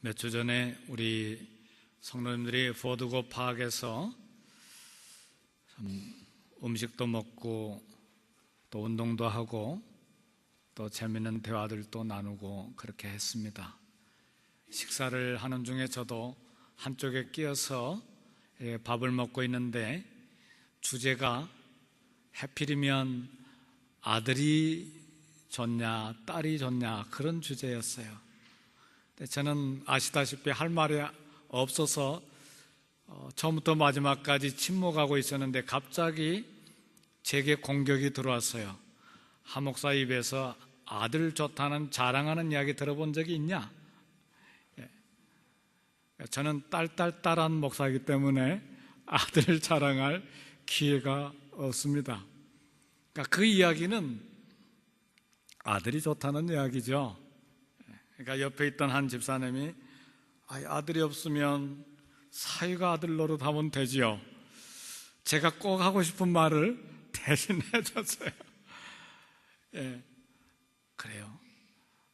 몇 주 전에 우리 성도님들이 포드고 파악에서 음식도 먹고 또 운동도 하고 또 재미있는 대화들도 나누고 그렇게 했습니다. 식사를 하는 중에 저도 한쪽에 끼어서 밥을 먹고 있는데 주제가 하필이면 아들이 좋냐 딸이 좋냐 그런 주제였어요. 근데 저는 아시다시피 할 말이 없어서 처음부터 마지막까지 침묵하고 있었는데 갑자기 제게 공격이 들어왔어요. 한 목사 입에서 아들 좋다는 자랑하는 이야기 들어본 적이 있냐? 저는 딸딸딸한 목사이기 때문에 아들을 자랑할 기회가 없습니다. 그러니까 그 이야기는 아들이 좋다는 이야기죠. 그러니까 옆에 있던 한 집사님이 아들이 없으면 사위가 아들 노릇하면 되지요. 제가 꼭 하고 싶은 말을 대신해 줬어요. 그래요.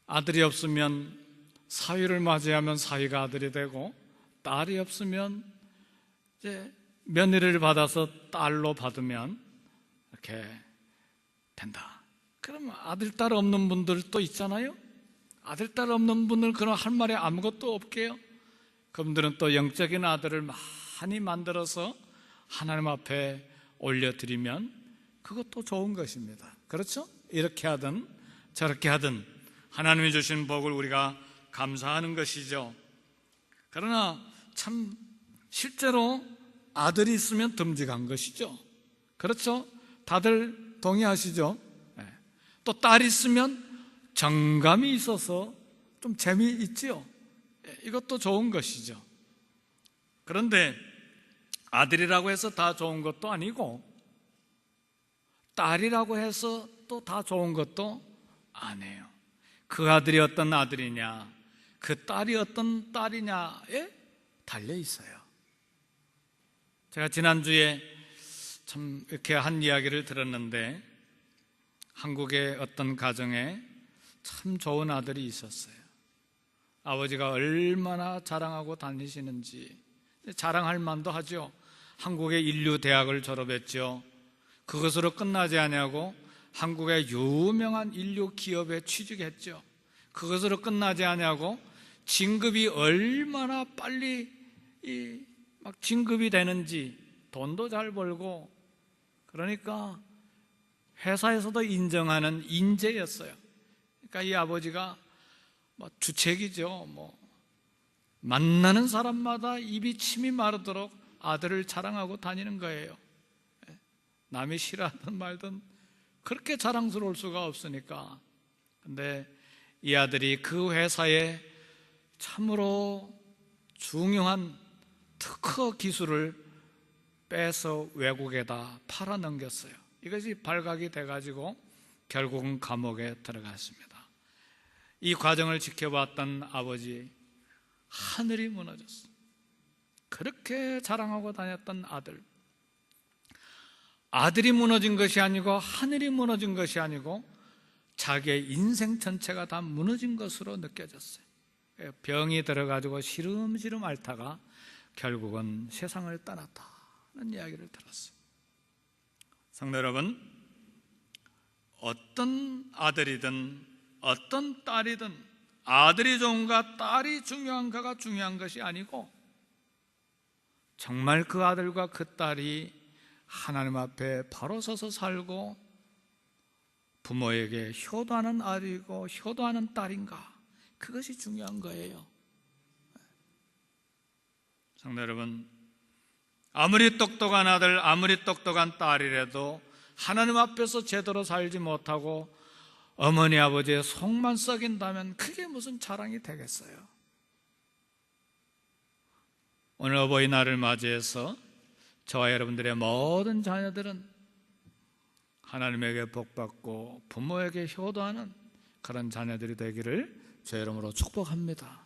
아들이 없으면 사위를 맞이하면 사위가 아들이 되고, 딸이 없으면 이제 며느리를 받아서 딸로 받으면 이렇게 된다. 그러면 아들, 딸 없는 분들도 있잖아요. 아들, 딸 없는 분들 그런 할 말이 아무것도 없게요. 그분들은 또 영적인 아들을 많이 만들어서 하나님 앞에 올려드리면 그것도 좋은 것입니다. 그렇죠? 이렇게 하든 저렇게 하든 하나님이 주신 복을 우리가 감사하는 것이죠. 그러나 참 실제로 아들이 있으면 듬직한 것이죠. 그렇죠? 다들 동의하시죠? 또 딸이 있으면 정감이 있어서 좀 재미있지요. 이것도 좋은 것이죠. 그런데 아들이라고 해서 다 좋은 것도 아니고 딸이라고 해서 또 다 좋은 것도 아니에요. 그 아들이 어떤 아들이냐, 그 딸이 어떤 딸이냐에 달려 있어요. 제가 지난주에 참 이렇게 한 이야기를 들었는데 한국의 어떤 가정에 참 좋은 아들이 있었어요. 아버지가 얼마나 자랑하고 다니시는지 자랑할 만도 하죠. 한국의 인류대학을 졸업했죠. 그것으로 끝나지 아니하고 한국의 유명한 인류 기업에 취직했죠. 그것으로 끝나지 아니하고 진급이 얼마나 빨리 막 진급이 되는지 돈도 잘 벌고 그러니까 회사에서도 인정하는 인재였어요. 그러니까 이 아버지가 주책이죠. 만나는 사람마다 입이 침이 마르도록 아들을 자랑하고 다니는 거예요. 남이 싫어하든 말든 그렇게 자랑스러울 수가 없으니까. 근데 이 아들이 그 회사에 참으로 중요한 특허 기술을 빼서 외국에다 팔아넘겼어요. 이것이 발각이 돼가지고 결국은 감옥에 들어갔습니다. 이 과정을 지켜봤던 아버지, 하늘이 무너졌어요. 그렇게 자랑하고 다녔던 아들이 무너진 것이 아니고 하늘이 무너진 것이 아니고 자기의 인생 전체가 다 무너진 것으로 느껴졌어요. 병이 들어가지고 시름시름 앓다가 결국은 세상을 떠났다는 이야기를 들었어요. 성도 여러분, 어떤 아들이든 어떤 딸이든 아들이 좋은가 딸이 중요한가가 중요한 것이 아니고 정말 그 아들과 그 딸이 하나님 앞에 바로 서서 살고 부모에게 효도하는 아들이고 효도하는 딸인가, 그것이 중요한 거예요. 성도 여러분, 아무리 똑똑한 아들, 아무리 똑똑한 딸이라도 하나님 앞에서 제대로 살지 못하고 어머니 아버지의 속만 썩인다면 그게 무슨 자랑이 되겠어요? 오늘 어버이날을 맞이해서 저와 여러분들의 모든 자녀들은 하나님에게 복받고 부모에게 효도하는 그런 자녀들이 되기를 주의 이름으로 축복합니다.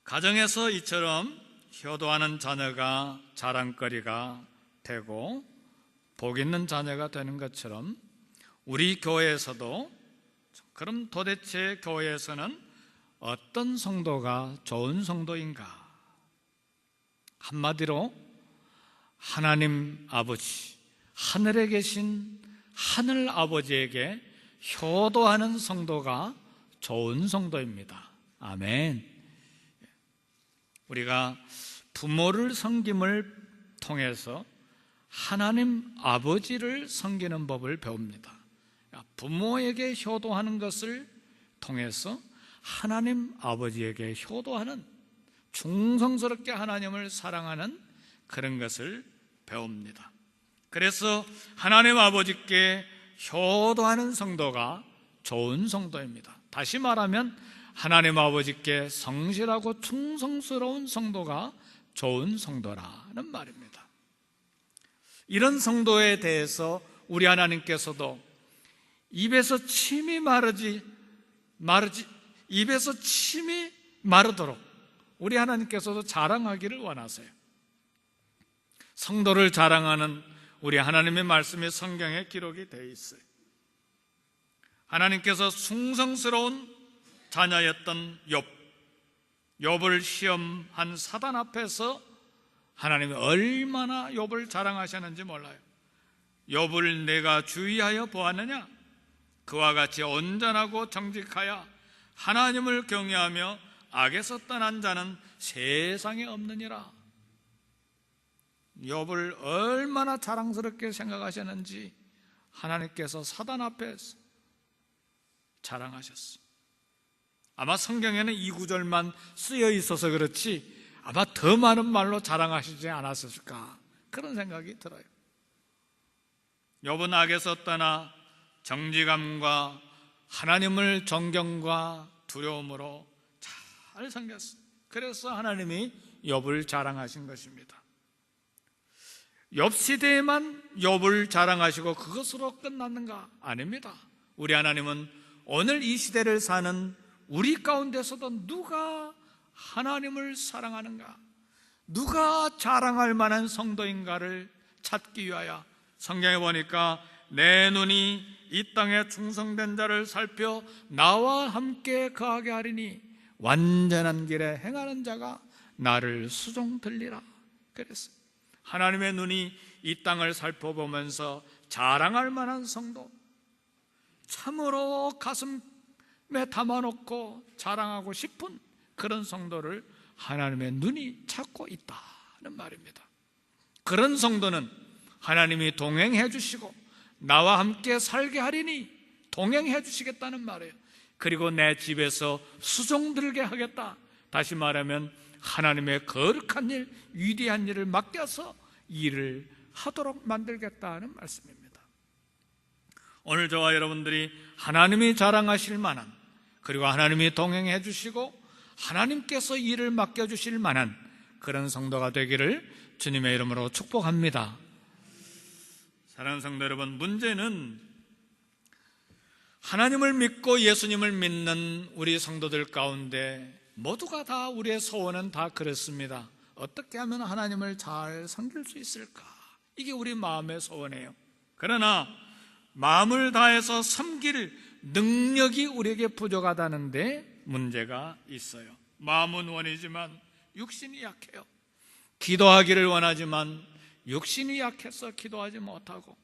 가정에서 이처럼 효도하는 자녀가 자랑거리가 되고 복 있는 자녀가 되는 것처럼 우리 교회에서도, 그럼 도대체 교회에서는 어떤 성도가 좋은 성도인가? 한마디로 하나님 아버지, 하늘에 계신 하늘 아버지에게 효도하는 성도가 좋은 성도입니다. 아멘. 우리가 부모를 섬김을 통해서 하나님 아버지를 섬기는 법을 배웁니다. 부모에게 효도하는 것을 통해서 하나님 아버지에게 효도하는, 충성스럽게 하나님을 사랑하는 그런 것을 배웁니다. 그래서 하나님 아버지께 효도하는 성도가 좋은 성도입니다. 다시 말하면 하나님 아버지께 성실하고 충성스러운 성도가 좋은 성도라는 말입니다. 이런 성도에 대해서 우리 하나님께서도 입에서 침이 마르도록 우리 하나님께서도 자랑하기를 원하세요. 성도를 자랑하는 우리 하나님의 말씀이 성경에 기록이 되어 있어요. 하나님께서 충성스러운 자녀였던 욥을 시험한 사단 앞에서 하나님이 얼마나 욥을 자랑하셨는지 몰라요. 욥을 내가 주의하여 보았느냐? 그와 같이 온전하고 정직하여 하나님을 경외하며 악에서 떠난 자는 세상에 없느니라. 욥을 얼마나 자랑스럽게 생각하셨는지 하나님께서 사단 앞에서 자랑하셨어요. 아마 성경에는 이 구절만 쓰여 있어서 그렇지 아마 더 많은 말로 자랑하시지 않았을까, 그런 생각이 들어요. 욥은 악에서 떠나 정직함과 하나님을 존경과 두려움으로 잘 섬겼어요. 그래서 하나님이 욥을 자랑하신 것입니다. 욥 시대에만 욥을 자랑하시고 그것으로 끝났는가? 아닙니다. 우리 하나님은 오늘 이 시대를 사는 우리 가운데서도 누가 하나님을 사랑하는가, 누가 자랑할 만한 성도인가를 찾기 위하여 성경에 보니까 내 눈이 이 땅에 충성된 자를 살펴 나와 함께 거하게 하리니 완전한 길에 행하는 자가 나를 수종들리라. 그랬어요. 하나님의 눈이 이 땅을 살펴보면서 자랑할 만한 성도, 참으로 가슴에 담아놓고 자랑하고 싶은 그런 성도를 하나님의 눈이 찾고 있다는 말입니다. 그런 성도는 하나님이 동행해 주시고 나와 함께 살게 하리니 동행해 주시겠다는 말이에요. 그리고 내 집에서 수종들게 하겠다. 다시 말하면 하나님의 거룩한 일, 위대한 일을 맡겨서 일을 하도록 만들겠다는 말씀입니다. 오늘 저와 여러분들이 하나님이 자랑하실 만한, 그리고 하나님이 동행해 주시고 하나님께서 일을 맡겨주실 만한 그런 성도가 되기를 주님의 이름으로 축복합니다. 사랑하는 성도 여러분, 문제는 하나님을 믿고 예수님을 믿는 우리 성도들 가운데 모두가 다, 우리의 소원은 다 그렇습니다. 어떻게 하면 하나님을 잘 섬길 수 있을까? 이게 우리 마음의 소원이에요. 그러나 마음을 다해서 섬길 능력이 우리에게 부족하다는데 문제가 있어요. 마음은 원이지만 육신이 약해요. 기도하기를 원하지만 육신이 약해서 기도하지 못하고,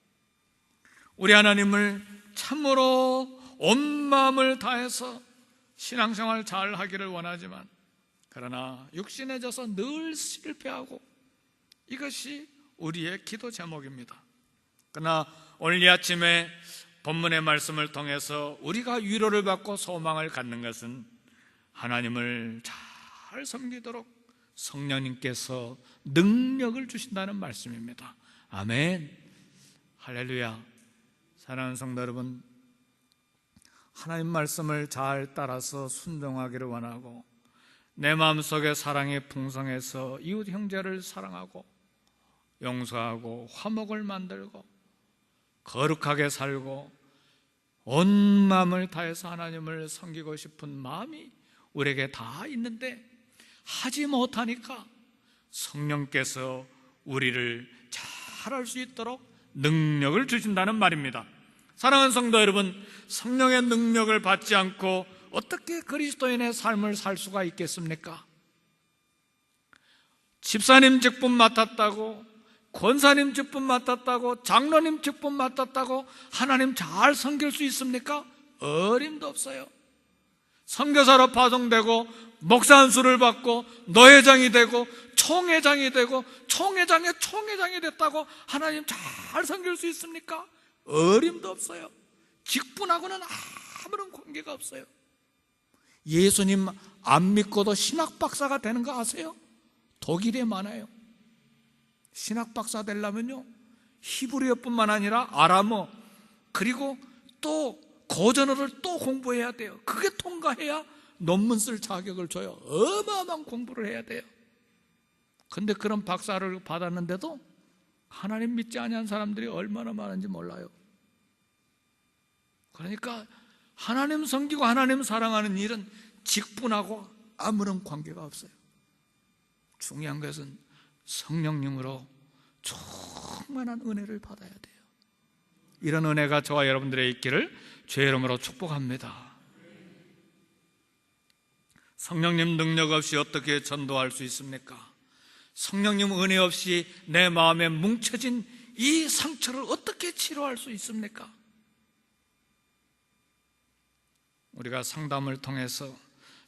우리 하나님을 참으로 온 마음을 다해서 신앙생활 잘 하기를 원하지만 그러나 육신에 져서 늘 실패하고, 이것이 우리의 기도 제목입니다. 그러나 오늘 이 아침에 본문의 말씀을 통해서 우리가 위로를 받고 소망을 갖는 것은 하나님을 잘 섬기도록 성령님께서 능력을 주신다는 말씀입니다. 아멘. 할렐루야. 사랑하는 성도 여러분, 하나님 말씀을 잘 따라서 순종하기를 원하고 내 마음속에 사랑이 풍성해서 이웃 형제를 사랑하고 용서하고 화목을 만들고 거룩하게 살고 온 마음을 다해서 하나님을 섬기고 싶은 마음이 우리에게 다 있는데 하지 못하니까 성령께서 우리를 잘할 수 있도록 능력을 주신다는 말입니다. 사랑하는 성도 여러분, 성령의 능력을 받지 않고 어떻게 그리스도인의 삶을 살 수가 있겠습니까? 집사님 직분 맡았다고, 권사님 직분 맡았다고, 장로님 직분 맡았다고 하나님 잘 섬길 수 있습니까? 어림도 없어요. 선교사로 파송되고 목사 안수를 받고 노회장이 되고 총회장이 되고 총회장의 총회장이 됐다고 하나님 잘 섬길 수 있습니까? 어림도 없어요. 직분하고는 아무런 관계가 없어요. 예수님 안 믿고도 신학 박사가 되는 거 아세요? 독일에 많아요. 신학 박사 되려면요, 히브리어뿐만 아니라 아람어, 그리고 또 고전어를 또 공부해야 돼요. 그게 통과해야 논문 쓸 자격을 줘요. 어마어마한 공부를 해야 돼요. 근데 그런 박사를 받았는데도 하나님 믿지 아니한 사람들이 얼마나 많은지 몰라요. 그러니까 하나님 섬기고 하나님 사랑하는 일은 직분하고 아무런 관계가 없어요. 중요한 것은 성령님으로 충만한 은혜를 받아야 돼요. 이런 은혜가 저와 여러분들의 있기를 주의 이름으로 축복합니다. 성령님 능력 없이 어떻게 전도할 수 있습니까? 성령님 은혜 없이 내 마음에 뭉쳐진 이 상처를 어떻게 치료할 수 있습니까? 우리가 상담을 통해서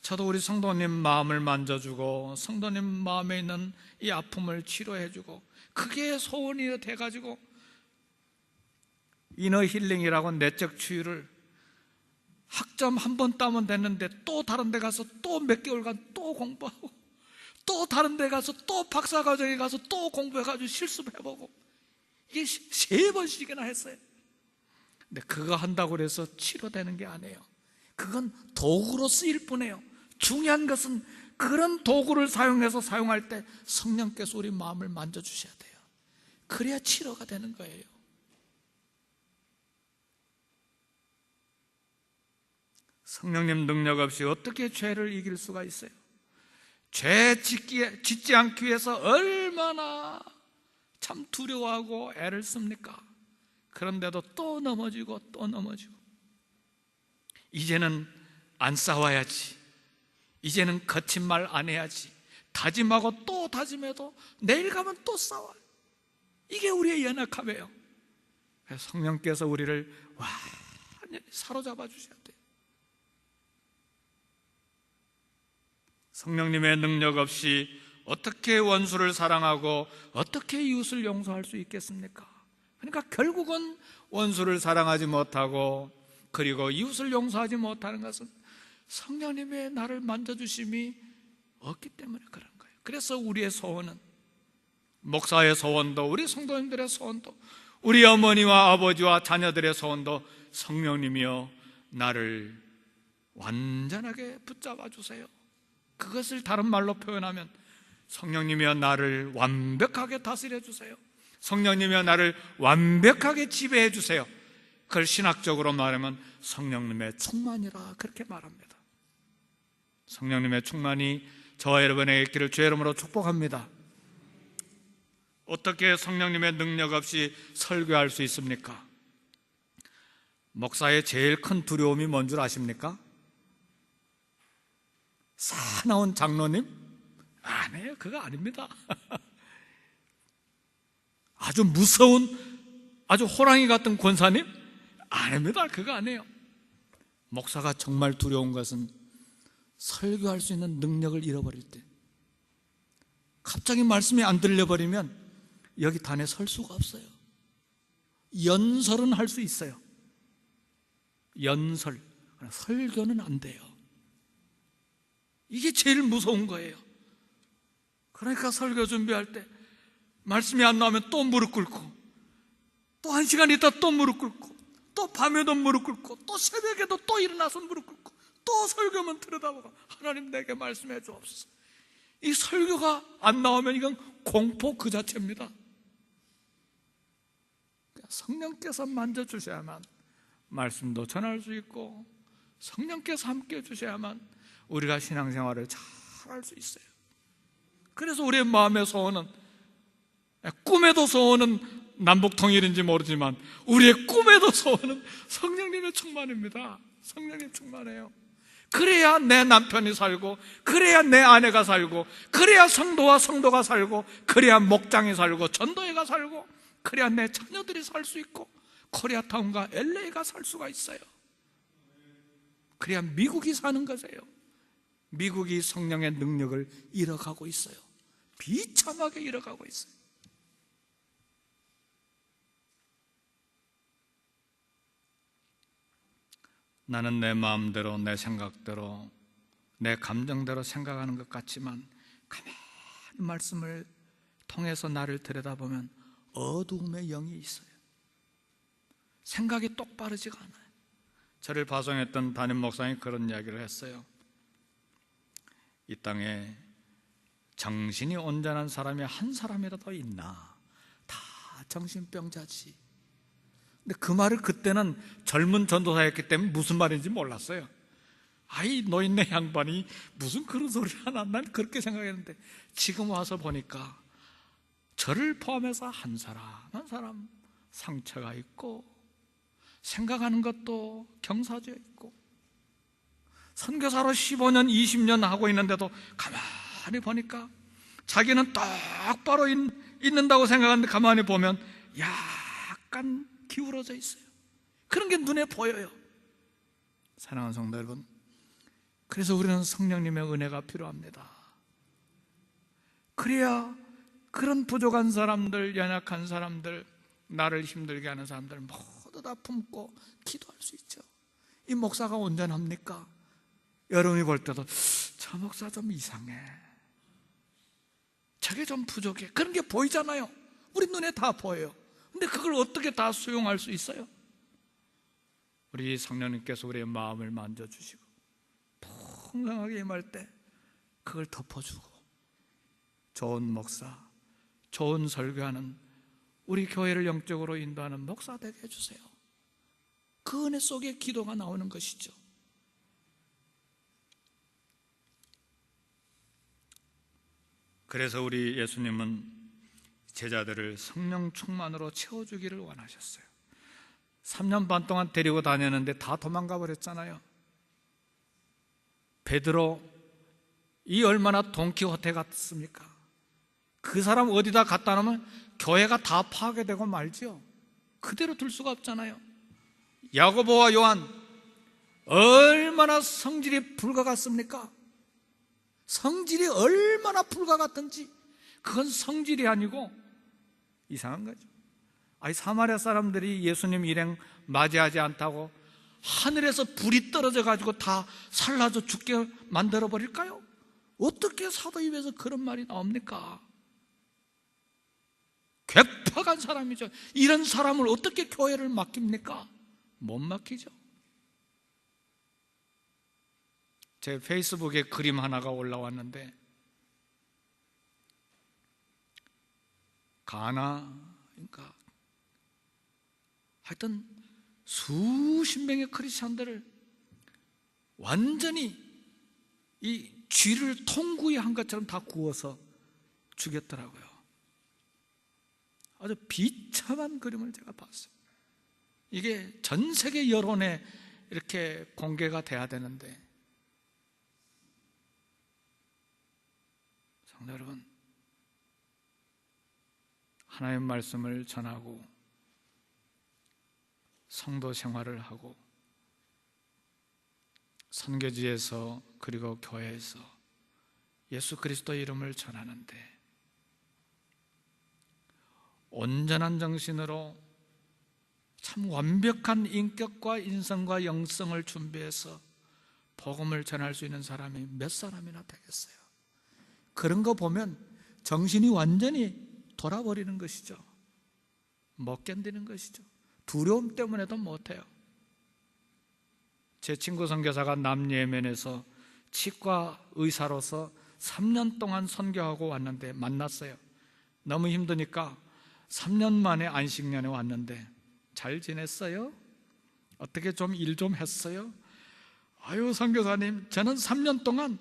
저도 우리 성도님 마음을 만져주고 성도님 마음에 있는 이 아픔을 치료해주고 그게 소원이 돼가지고 이너 힐링이라고 내적 치유를 학점 한 번 따면 됐는데 또 다른 데 가서 또 몇 개월간 또 공부하고 또 다른 데 가서 또 박사과정에 가서 또 공부해가지고 실습해보고 이게 3번씩이나 했어요. 근데 그거 한다고 해서 치료되는 게 아니에요. 그건 도구로 쓰일 뿐이에요. 중요한 것은 그런 도구를 사용해서 사용할 때 성령께서 우리 마음을 만져주셔야 돼요. 그래야 치료가 되는 거예요. 성령님 능력 없이 어떻게 죄를 이길 수가 있어요? 죄 짓지 않기 위해서 얼마나 참 두려워하고 애를 씁니까? 그런데도 또 넘어지고 또 넘어지고, 이제는 안 싸워야지, 이제는 거친 말 안 해야지, 다짐하고 또 다짐해도 내일 가면 또 싸워요. 이게 우리의 연약함이에요. 성령께서 우리를 완전히 사로잡아 주셔야 돼요. 성령님의 능력 없이 어떻게 원수를 사랑하고 어떻게 이웃을 용서할 수 있겠습니까? 그러니까 결국은 원수를 사랑하지 못하고 그리고 이웃을 용서하지 못하는 것은 성령님의 나를 만져주심이 없기 때문에 그런 거예요. 그래서 우리의 소원은, 목사의 소원도, 우리 성도님들의 소원도, 우리 어머니와 아버지와 자녀들의 소원도 성령님이여 나를 완전하게 붙잡아 주세요. 그것을 다른 말로 표현하면 성령님이여 나를 완벽하게 다스려 주세요. 성령님이여 나를 완벽하게 지배해 주세요. 그걸 신학적으로 말하면 성령님의 충만이라 그렇게 말합니다. 성령님의 충만이 저와 여러분에게 있기를 주의 이름으로 축복합니다. 어떻게 성령님의 능력 없이 설교할 수 있습니까? 목사의 제일 큰 두려움이 뭔 줄 아십니까? 사나운 장로님? 아니에요. 그거 아닙니다. 아주 무서운, 아주 호랑이 같은 권사님? 아닙니다. 그거 아니에요. 목사가 정말 두려운 것은 설교할 수 있는 능력을 잃어버릴 때, 갑자기 말씀이 안 들려버리면 여기 단에 설 수가 없어요. 연설은 할 수 있어요. 연설, 설교는 안 돼요. 이게 제일 무서운 거예요. 그러니까 설교 준비할 때 말씀이 안 나오면 또 무릎 꿇고, 또 1시간 있다 또 무릎 꿇고, 또 밤에도 무릎 꿇고, 또 새벽에도 또 일어나서 무릎 꿇고, 또 설교만 들여다보고 하나님 내게 말씀해 주옵소서. 이 설교가 안 나오면 이건 공포 그 자체입니다. 성령께서 만져주셔야만 말씀도 전할 수 있고, 성령께서 함께 해주셔야만 우리가 신앙생활을 잘 할 수 있어요. 그래서 우리의 마음의 소원은, 꿈에도 소원은 남북통일인지 모르지만 우리의 꿈에도 소원은 성령님의 충만입니다. 성령님 충만해요. 그래야 내 남편이 살고, 그래야 내 아내가 살고, 그래야 성도와 성도가 살고, 그래야 목장이 살고, 전도회가 살고, 그래야 내 자녀들이 살 수 있고, 코리아타운과 LA가 살 수가 있어요. 그래야 미국이 사는 거세요. 미국이 성령의 능력을 잃어가고 있어요. 비참하게 잃어가고 있어요. 나는 내 마음대로, 내 생각대로, 내 감정대로 생각하는 것 같지만 가만히 말씀을 통해서 나를 들여다보면 어두움의 영이 있어요. 생각이 똑바르지가 않아요. 저를 파송했던 담임 목사님이 그런 이야기를 했어요. 이 땅에 정신이 온전한 사람이 한 사람이라도 있나? 다 정신병자지. 근데 그 말을 그때는 젊은 전도사였기 때문에 무슨 말인지 몰랐어요. 아이 노인네 양반이 무슨 그런 소리를 하나, 난 그렇게 생각했는데 지금 와서 보니까 저를 포함해서 한 사람 상처가 있고 생각하는 것도 경사져 있고, 선교사로 15년 20년 하고 있는데도 가만히 보니까 자기는 똑바로 있는다고 생각하는데 가만히 보면 약간 기울어져 있어요. 그런 게 눈에 보여요. 사랑하는 성도 여러분, 그래서 우리는 성령님의 은혜가 필요합니다. 그래야 그런 부족한 사람들, 연약한 사람들, 나를 힘들게 하는 사람들 모두 다 품고 기도할 수 있죠. 이 목사가 온전합니까? 여러분이 볼 때도 저 목사 좀 이상해, 저게 좀 부족해, 그런 게 보이잖아요. 우리 눈에 다 보여요. 근데 그걸 어떻게 다 수용할 수 있어요? 우리 성령님께서 우리의 마음을 만져주시고 풍성하게 임할 때 그걸 덮어주고, 좋은 목사, 좋은 설교하는, 우리 교회를 영적으로 인도하는 목사 되게 해주세요. 그 은혜 속에 기도가 나오는 것이죠. 그래서 우리 예수님은 제자들을 성령 충만으로 채워주기를 원하셨어요. 3년 반 동안 데리고 다녔는데 다 도망가 버렸잖아요. 베드로, 이 얼마나 돈키호테 같습니까? 그 사람 어디다 갖다 놓으면 교회가 다 파괴되고 말죠. 그대로 둘 수가 없잖아요. 야고보와 요한, 얼마나 성질이 불과 같습니까? 성질이 얼마나 불과 같은지, 그건 성질이 아니고 이상한 거죠. 아니, 사마리아 사람들이 예수님 일행 맞이하지 않다고 하늘에서 불이 떨어져 가지고 다 살라져 죽게 만들어 버릴까요? 어떻게 사도 입에서 그런 말이 나옵니까? 괴팍한 사람이죠. 이런 사람을 어떻게 교회를 맡깁니까? 못 맡기죠. 제 페이스북에 그림 하나가 올라왔는데, 가나인가 하여튼 수십 명의 크리스천들을 완전히 이 쥐를 통구이 한 것처럼 다 구워서 죽였더라고요. 아주 비참한 그림을 제가 봤어요. 이게 전 세계 여론에 이렇게 공개가 돼야 되는데, 성도 여러분, 하나님의 말씀을 전하고 성도 생활을 하고 선교지에서 그리고 교회에서 예수 그리스도의 이름을 전하는데 온전한 정신으로 참 완벽한 인격과 인성과 영성을 준비해서 복음을 전할 수 있는 사람이 몇 사람이나 되겠어요? 그런 거 보면 정신이 완전히 돌아버리는 것이죠. 못 견디는 것이죠. 두려움 때문에도 못해요. 제 친구 선교사가 남예멘에서 치과 의사로서 3년 동안 선교하고 왔는데 만났어요. 너무 힘드니까 3년 만에 안식년에 왔는데 잘 지냈어요? 어떻게 좀 일 좀 했어요? 아유 선교사님, 저는 3년 동안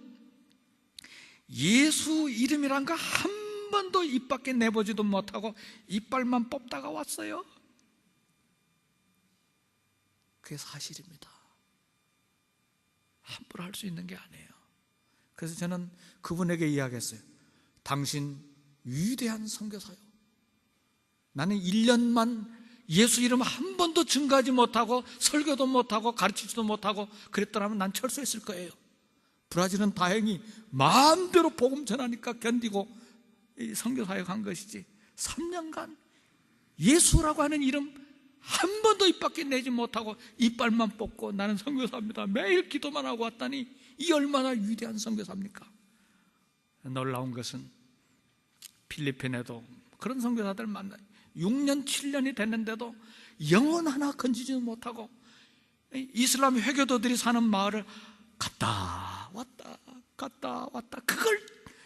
예수 이름이란 거 한 번도 입 밖에 내보지도 못하고 이빨만 뽑다가 왔어요. 그게 사실입니다. 함부로 할 수 있는 게 아니에요. 그래서 저는 그분에게 이야기했어요. 당신 위대한 선교사요. 나는 1년만 예수 이름 한 번도 증거하지 못하고 설교도 못하고 가르치지도 못하고 그랬더라면 난 철수했을 거예요. 브라질은 다행히 마음대로 복음 전하니까 견디고 선교사역 한 것이지, 3년간 예수라고 하는 이름 한 번도 입 밖에 내지 못하고 이빨만 뽑고 나는 선교사입니다, 매일 기도만 하고 왔다니 이 얼마나 위대한 선교사입니까? 놀라운 것은 필리핀에도 그런 선교사들 만나요. 6년 7년이 됐는데도 영혼 하나 건지지 못하고 이슬람 회교도들이 사는 마을을 갔다 왔다 갔다 왔다, 그걸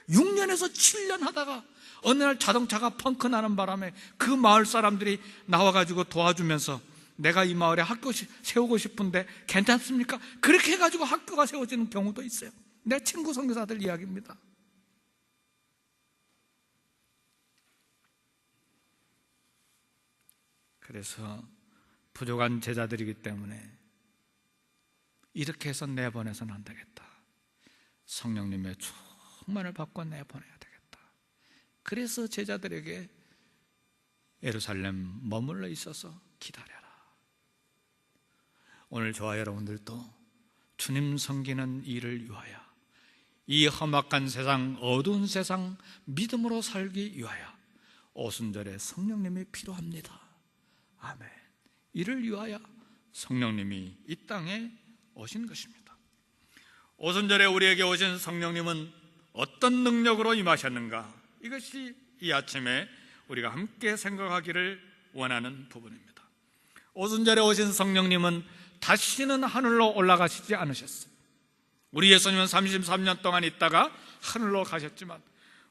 6년에서 7년 하다가 어느 날 자동차가 펑크 나는 바람에 그 마을 사람들이 나와가지고 도와주면서 내가 이 마을에 학교 세우고 싶은데 괜찮습니까? 그렇게 해가지고 학교가 세워지는 경우도 있어요. 내 친구 선교사들 이야기입니다. 그래서 부족한 제자들이기 때문에 이렇게 해서 내보내서는 안 되겠다. 성령님의 충만을 받고 내보내야 되겠다. 그래서 제자들에게 예루살렘 머물러 있어서 기다려라. 오늘 저와 여러분들도 주님 섬기는 일을 위하여, 이 험악한 세상, 어두운 세상 믿음으로 살기 위하여 오순절에 성령님이 필요합니다. 아멘. 이를 위하여 성령님이 이 땅에 오신 것입니다. 오순절에 우리에게 오신 성령님은 어떤 능력으로 임하셨는가? 이것이 이 아침에 우리가 함께 생각하기를 원하는 부분입니다. 오순절에 오신 성령님은 다시는 하늘로 올라가시지 않으셨어요. 우리 예수님은 33년 동안 있다가 하늘로 가셨지만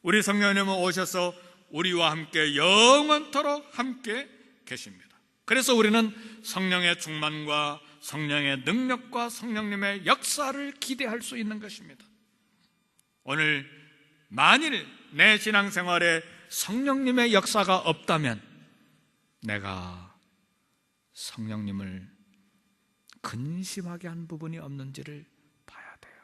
우리 성령님은 오셔서 우리와 함께 영원토록 함께 계십니다. 그래서 우리는 성령의 충만과 성령의 능력과 성령님의 역사를 기대할 수 있는 것입니다. 오늘 만일 내 신앙생활에 성령님의 역사가 없다면 내가 성령님을 근심하게 한 부분이 없는지를 봐야 돼요.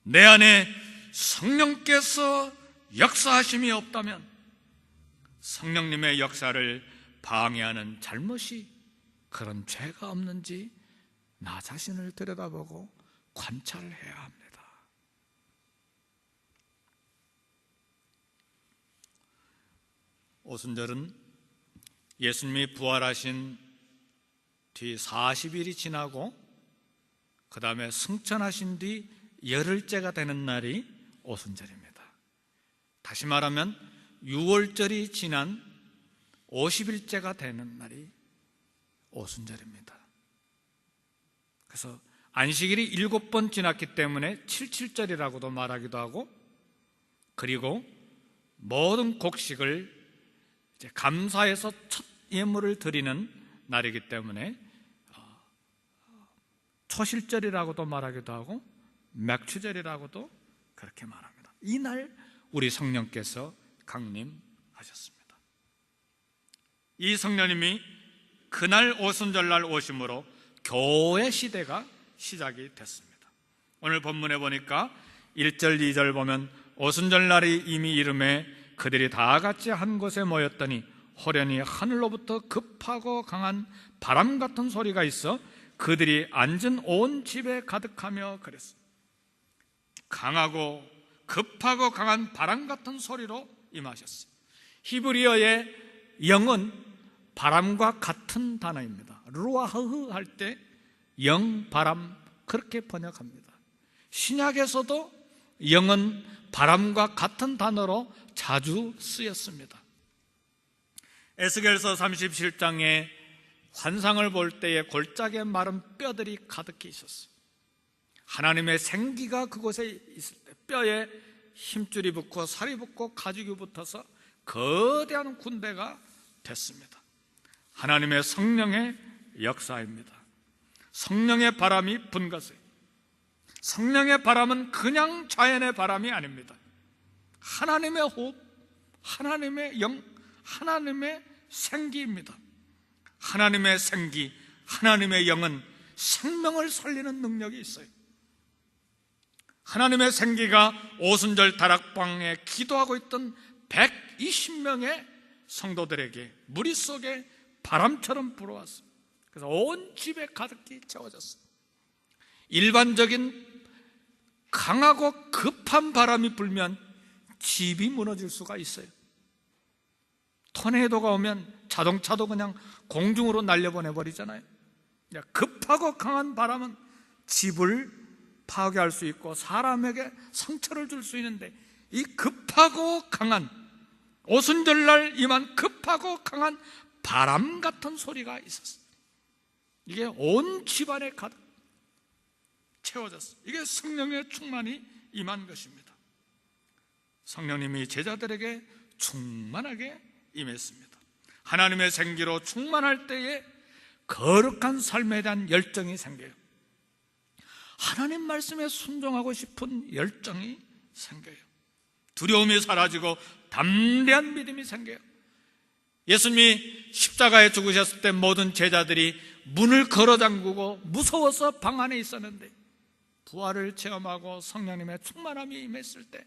내 안에 성령께서 역사하심이 없다면 성령님의 역사를 방해하는 잘못이, 그런 죄가 없는지 나 자신을 들여다보고 관찰해야 합니다. 오순절은 예수님이 부활하신 뒤 40일이 지나고 그 다음에 승천하신 뒤 열흘째가 되는 날이 오순절입니다. 다시 말하면 6월절이 지난 50일째가 되는 날이 오순절입니다. 그래서 안식일이 7번 지났기 때문에 77절이라고도 말하기도 하고, 그리고 모든 곡식을 이제 감사해서 첫 예물을 드리는 날이기 때문에 초실절이라고도 말하기도 하고 맥추절이라고도 그렇게 말합니다. 이날 우리 성령께서 강림하셨습니다. 이 성령님이 그날 오순절날 오심으로 교회 시대가 시작이 됐습니다. 오늘 본문에 보니까 1절 2절 보면 오순절날이 이미 이름에 그들이 다 같이 한 곳에 모였더니 호련히 하늘로부터 급하고 강한 바람 같은 소리가 있어 그들이 앉은 온 집에 가득하며 그랬습니다. 강하고 급하고 강한 바람 같은 소리로 임하셨어요. 히브리어의 영은 바람과 같은 단어입니다. 루아흐 할 때 영, 바람 그렇게 번역합니다. 신약에서도 영은 바람과 같은 단어로 자주 쓰였습니다. 에스겔서 37장에 환상을 볼 때에 골짜기에 마른 뼈들이 가득히 있었어요. 하나님의 생기가 그곳에 있을 때 뼈에 힘줄이 붙고 살이 붙고 가죽이 붙어서 거대한 군대가 됐습니다. 하나님의 성령의 역사입니다. 성령의 바람이 분 것이에요. 성령의 바람은 그냥 자연의 바람이 아닙니다. 하나님의 호흡, 하나님의 영, 하나님의 생기입니다. 하나님의 생기, 하나님의 영은 생명을 살리는 능력이 있어요. 하나님의 생기가 오순절 다락방에 기도하고 있던 120명의 성도들에게 머릿속에 바람처럼 불어왔어요. 그래서 온 집에 가득히 채워졌어요. 일반적인 강하고 급한 바람이 불면 집이 무너질 수가 있어요. 토네이도가 오면 자동차도 그냥 공중으로 날려보내버리잖아요. 급하고 강한 바람은 집을 파괴할 수 있고 사람에게 상처를 줄 수 있는데, 이 급하고 강한, 오순절날 임한 급하고 강한 바람 같은 소리가 있었어요. 이게 온 집안에 가득 채워졌어요. 이게 성령의 충만이 임한 것입니다. 성령님이 제자들에게 충만하게 임했습니다. 하나님의 생기로 충만할 때에 거룩한 삶에 대한 열정이 생겨요. 하나님 말씀에 순종하고 싶은 열정이 생겨요. 두려움이 사라지고 담대한 믿음이 생겨요. 예수님이 십자가에 죽으셨을 때 모든 제자들이 문을 걸어 잠그고 무서워서 방 안에 있었는데, 부활을 체험하고 성령님의 충만함이 임했을 때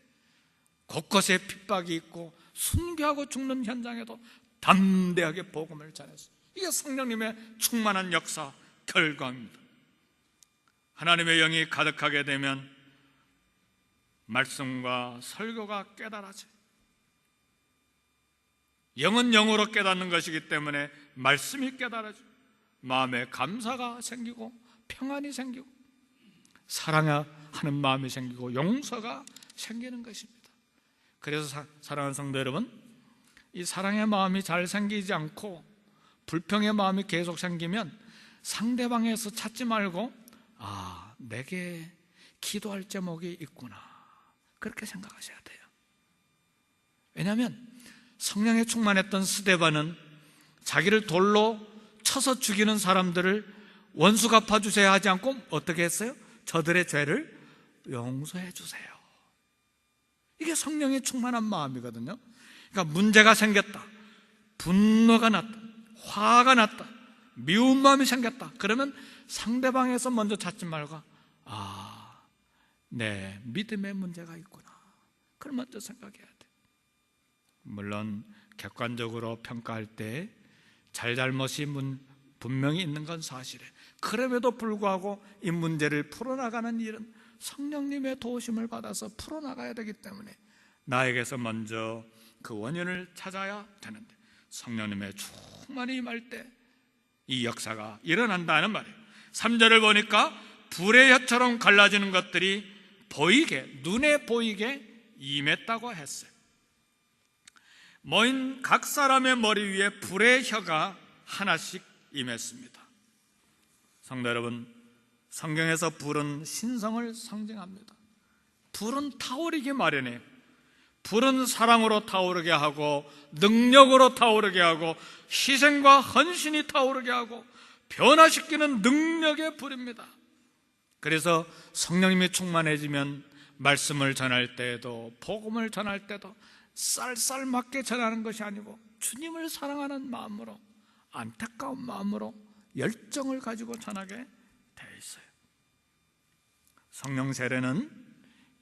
곳곳에 핍박이 있고 순교하고 죽는 현장에도 담대하게 복음을 전했어요. 이게 성령님의 충만한 역사 결과입니다. 하나님의 영이 가득하게 되면 말씀과 설교가 깨달아져요. 영은 영으로 깨닫는 것이기 때문에 말씀이 깨달아져요. 마음에 감사가 생기고 평안이 생기고 사랑하는 마음이 생기고 용서가 생기는 것입니다. 그래서 사랑하는 성도 여러분, 이 사랑의 마음이 잘 생기지 않고 불평의 마음이 계속 생기면 상대방에서 찾지 말고, 내게 기도할 제목이 있구나, 그렇게 생각하셔야 돼요. 왜냐하면 성령에 충만했던 스데반은 자기를 돌로 쳐서 죽이는 사람들을 원수 갚아주세요 하지 않고 어떻게 했어요? 저들의 죄를 용서해 주세요. 이게 성령의 충만한 마음이거든요. 그러니까 문제가 생겼다, 분노가 났다, 화가 났다, 미운 마음이 생겼다, 그러면 상대방에서 먼저 찾지 말고 내 믿음에 문제가 있구나, 그걸 먼저 생각해야 돼. 물론 객관적으로 평가할 때 잘잘못이 분명히 있는 건 사실이에요. 그럼에도 불구하고 이 문제를 풀어나가는 일은 성령님의 도우심을 받아서 풀어나가야 되기 때문에 나에게서 먼저 그 원인을 찾아야 되는데, 성령님의 충만히 임할 때 이 역사가 일어난다는 말이에요. 3절을 보니까 불의 혀처럼 갈라지는 것들이 보이게, 눈에 보이게 임했다고 했어요. 모인 각 사람의 머리 위에 불의 혀가 하나씩 임했습니다. 성도 여러분, 성경에서 불은 신성을 상징합니다. 불은 타오르기 마련이에요. 불은 사랑으로 타오르게 하고 능력으로 타오르게 하고 희생과 헌신이 타오르게 하고 변화시키는 능력의 불입니다. 그래서 성령님이 충만해지면 말씀을 전할 때에도, 복음을 전할 때도 쌀쌀맞게 전하는 것이 아니고 주님을 사랑하는 마음으로, 안타까운 마음으로 열정을 가지고 전하게 되어 있어요. 성령 세례는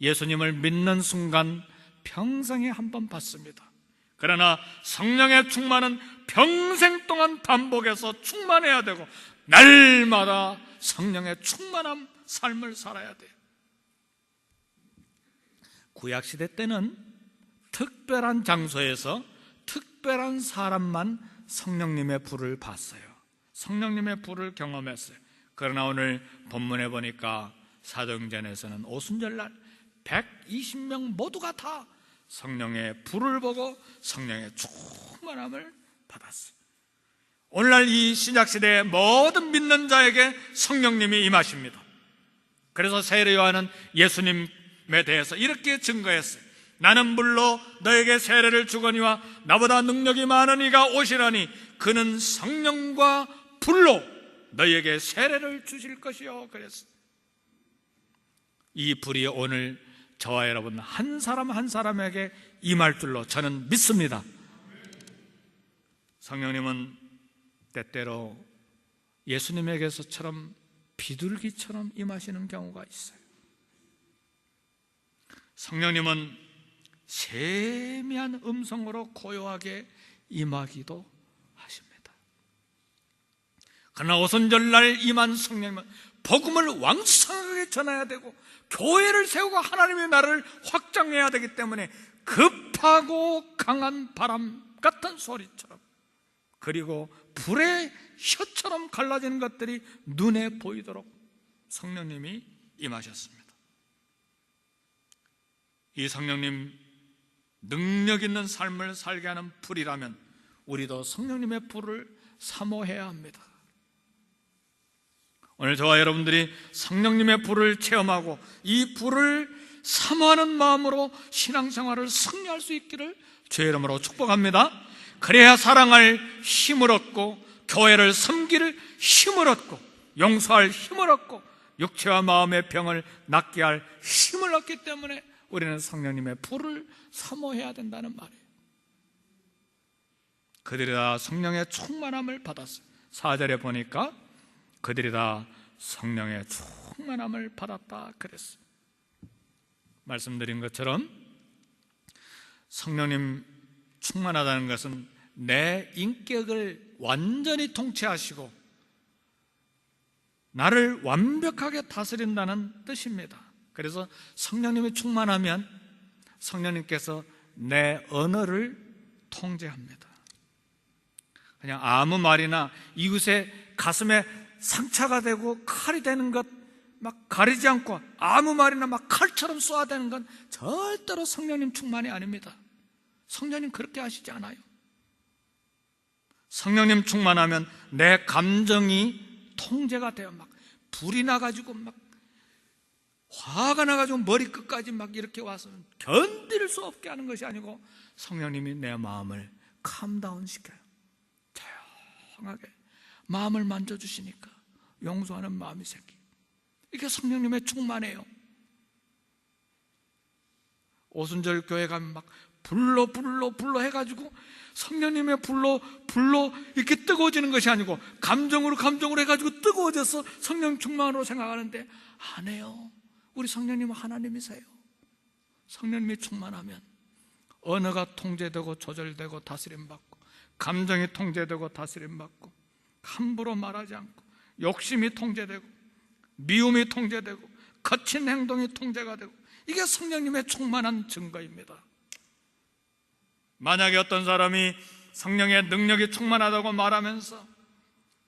예수님을 믿는 순간 평생에 한 번 받습니다. 그러나 성령의 충만은 평생 동안 반복해서 충만해야 되고 날마다 성령의 충만한 삶을 살아야 돼요. 구약시대 때는 특별한 장소에서 특별한 사람만 성령님의 불을 봤어요. 성령님의 불을 경험했어요. 그러나 오늘 본문에 보니까 사도행전에서는 오순절날 120명 모두가 다 성령의 불을 보고 성령의 충만함을 받았어요. 오늘날 이 신약시대의 모든 믿는 자에게 성령님이 임하십니다. 그래서 세례 요한은 예수님에 대해서 이렇게 증거했어요. 나는 물로 너에게 세례를 주거니와 나보다 능력이 많은 이가 오시라니 그는 성령과 불로 너희에게 세례를 주실 것이요, 그랬어요. 이 불이 오늘 저와 여러분 한 사람 한 사람에게 임할 줄로 저는 믿습니다. 성령님은 때때로 예수님에게서처럼 비둘기처럼 임하시는 경우가 있어요. 성령님은 세미한 음성으로 고요하게 임하기도 하십니다. 그러나 오순절날 임한 성령님은 복음을 왕성하게 전해야 되고 교회를 세우고 하나님의 나라를 확장해야 되기 때문에 급하고 강한 바람 같은 소리처럼, 그리고 불의 혀처럼 갈라지는 것들이 눈에 보이도록 성령님이 임하셨습니다. 이 성령님 능력 있는 삶을 살게 하는 불이라면 우리도 성령님의 불을 사모해야 합니다. 오늘 저와 여러분들이 성령님의 불을 체험하고 이 불을 사모하는 마음으로 신앙생활을 승리할 수 있기를 주의 이름으로 축복합니다. 그래야 사랑할 힘을 얻고 교회를 섬길 힘을 얻고 용서할 힘을 얻고 육체와 마음의 병을 낫게 할 힘을 얻기 때문에 우리는 성령님의 불을 사모해야 된다는 말이에요. 그들이 다 성령의 충만함을 받았어요. 4절에 보니까 그들이 다 성령의 충만함을 받았다 그랬어요. 말씀드린 것처럼 성령님 충만하다는 것은 내 인격을 완전히 통치하시고 나를 완벽하게 다스린다는 뜻입니다. 그래서 성령님이 충만하면 성령님께서 내 언어를 통제합니다. 그냥 아무 말이나 이웃의 가슴에 상처가 되고 칼이 되는 것 막 가리지 않고 아무 말이나 막 칼처럼 쏘아대는 건 절대로 성령님 충만이 아닙니다. 성령님 그렇게 하시지 않아요. 성령님 충만하면 내 감정이 통제가 돼요. 막 불이 나가지고 막 화가 나가지고 머리끝까지 막 이렇게 와서 견딜 수 없게 하는 것이 아니고 성령님이 내 마음을 캄다운 시켜요. 조용하게 마음을 만져주시니까 용서하는 마음이 생기고, 이게 성령님의 충만해요. 오순절 교회 가면 막 불로 해가지고 성령님의 불로 이렇게 뜨거워지는 것이 아니고 감정으로 해가지고 뜨거워져서 성령 충만으로 생각하는데 안 해요. 우리 성령님은 하나님이세요. 성령님이 충만하면 언어가 통제되고 조절되고 다스림받고, 감정이 통제되고 다스림받고, 함부로 말하지 않고, 욕심이 통제되고, 미움이 통제되고, 거친 행동이 통제가 되고, 이게 성령님의 충만한 증거입니다. 만약에 어떤 사람이 성령의 능력이 충만하다고 말하면서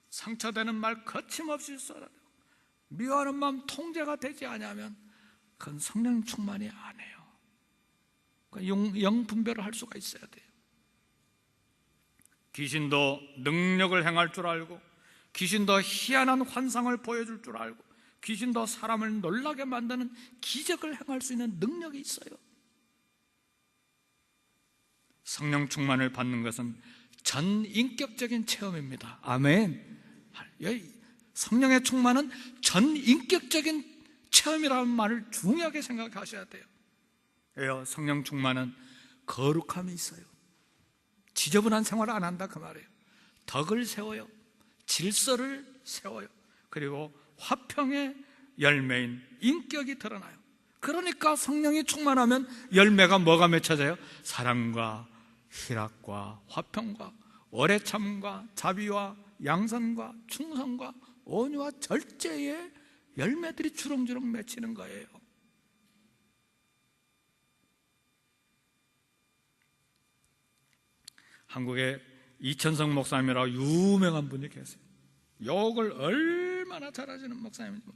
상처되는 말 거침없이 쏟아내고 미워하는 마음 통제가 되지 않으면 그건 성령 충만이 아니에요. 영 분별을 할 수가 있어야 돼요. 귀신도 능력을 행할 줄 알고, 귀신도 희한한 환상을 보여줄 줄 알고, 귀신도 사람을 놀라게 만드는 기적을 행할 수 있는 능력이 있어요. 성령 충만을 받는 것은 전인격적인 체험입니다. 아멘. 성령의 충만은 전인격적인 체험이라는 말을 중요하게 생각하셔야 돼요. 왜요? 성령 충만은 거룩함이 있어요. 지저분한 생활을 안 한다 그 말이에요. 덕을 세워요. 질서를 세워요. 그리고 화평의 열매인 인격이 드러나요. 그러니까 성령이 충만하면 열매가 뭐가 맺혀져요? 사랑과 희락과 화평과 오래 참음과 자비와 양선과 충성과 온유와 절제의 열매들이 주렁주렁 맺히는 거예요. 한국에 이천성 목사님이라고 유명한 분이 계세요. 욕을 얼마나 잘하시는 목사님인지.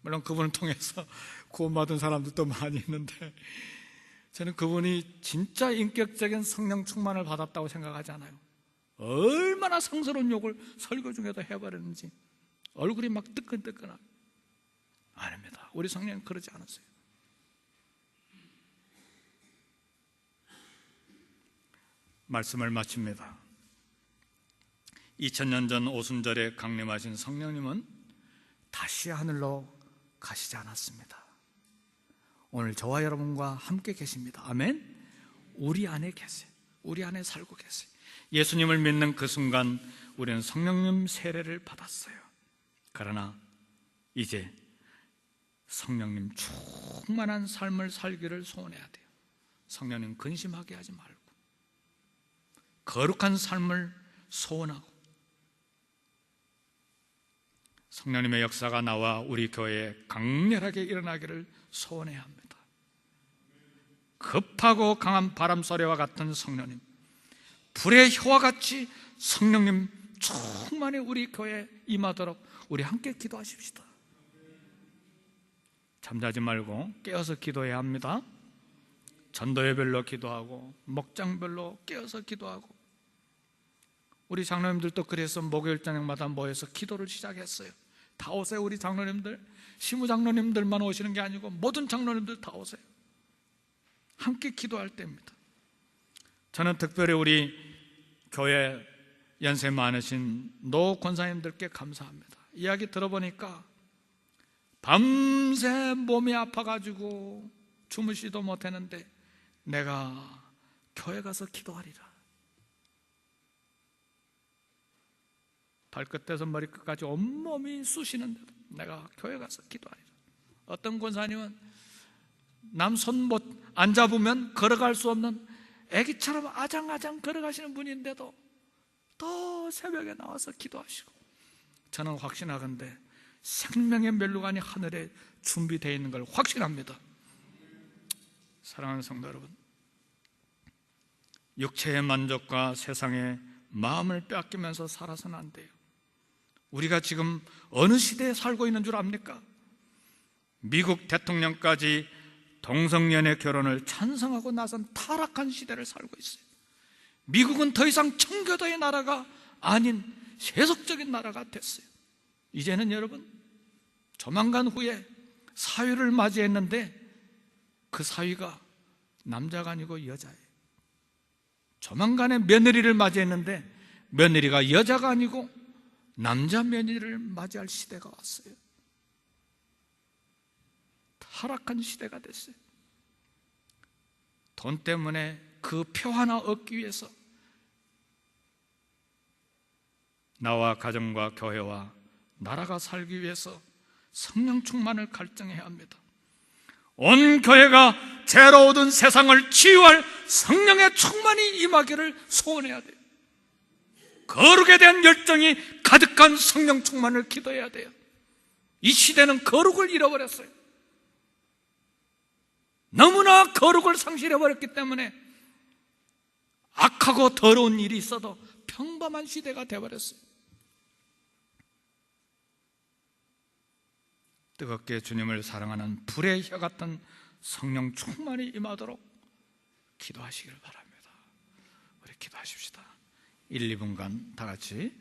물론 그분을 통해서 구원받은 사람들도 많이 있는데, 저는 그분이 진짜 인격적인 성령 충만을 받았다고 생각하지 않아요. 얼마나 성스러운 욕을 설교 중에도 해버렸는지 얼굴이 막 뜨끈뜨끈하고. 아닙니다. 우리 성령은 그러지 않았어요. 말씀을 마칩니다. 2000년 전 오순절에 강림하신 성령님은 다시 하늘로 가시지 않았습니다. 오늘 저와 여러분과 함께 계십니다. 아멘. 우리 안에 계세요. 우리 안에 살고 계세요. 예수님을 믿는 그 순간 우리는 성령님 세례를 받았어요. 그러나 이제 성령님 충만한 삶을 살기를 소원해야 돼요. 성령님 근심하게 하지 말고 거룩한 삶을 소원하고, 성령님의 역사가 나와 우리 교회에 강렬하게 일어나기를 소원해야 합니다. 급하고 강한 바람소리와 같은 성령님, 불의 혀와 같이 성령님 충만히 우리 교회에 임하도록 우리 함께 기도하십시다. 잠자지 말고 깨어서 기도해야 합니다. 전도회별로 기도하고 목장별로 깨어서 기도하고, 우리 장로님들도 그래서 목요일 저녁마다 모여서 기도를 시작했어요. 다 오세요. 우리 장로님들, 시무장로님들만 오시는 게 아니고 모든 장로님들 다 오세요. 함께 기도할 때입니다. 저는 특별히 우리 교회 연세 많으신 노 권사님들께 감사합니다. 이야기 들어보니까 밤새 몸이 아파가지고 주무시도 못했는데 내가 교회 가서 기도하리라, 발끝에서 머리끝까지 온몸이 쑤시는데도 내가 교회 가서 기도하리라. 어떤 권사님은 남 손 못 안 잡으면 걸어갈 수 없는 애기처럼 아장아장 걸어가시는 분인데도 또 새벽에 나와서 기도하시고, 저는 확신하건대 생명의 멸류관이 하늘에 준비되어 있는 걸 확신합니다. 사랑하는 성도 여러분, 육체의 만족과 세상의 마음을 빼앗기면서 살아서는 안 돼요. 우리가 지금 어느 시대에 살고 있는 줄 압니까? 미국 대통령까지 동성연애 결혼을 찬성하고 나선 타락한 시대를 살고 있어요. 미국은 더 이상 청교도의 나라가 아닌 세속적인 나라가 됐어요. 이제는 여러분, 조만간 후에 사위를 맞이했는데 그 사위가 남자가 아니고 여자예요. 조만간에 며느리를 맞이했는데 며느리가 여자가 아니고 남자 며느리를 맞이할 시대가 왔어요. 타락한 시대가 됐어요. 돈 때문에 그 표 하나 얻기 위해서 나와 가정과 교회와 나라가 살기 위해서 성령 충만을 갈증해야 합니다. 온 교회가 죄로 얻은 세상을 치유할 성령의 충만이 임하기를 소원해야 돼요. 거룩에 대한 열정이 가득한 성령 충만을 기도해야 돼요. 이 시대는 거룩을 잃어버렸어요. 너무나 거룩을 상실해버렸기 때문에 악하고 더러운 일이 있어도 평범한 시대가 되어버렸어요. 뜨겁게 주님을 사랑하는 불의 혀 같은 성령 충만이 임하도록 기도하시기를 바랍니다. 우리 기도하십시다. 1, 2분간 다 같이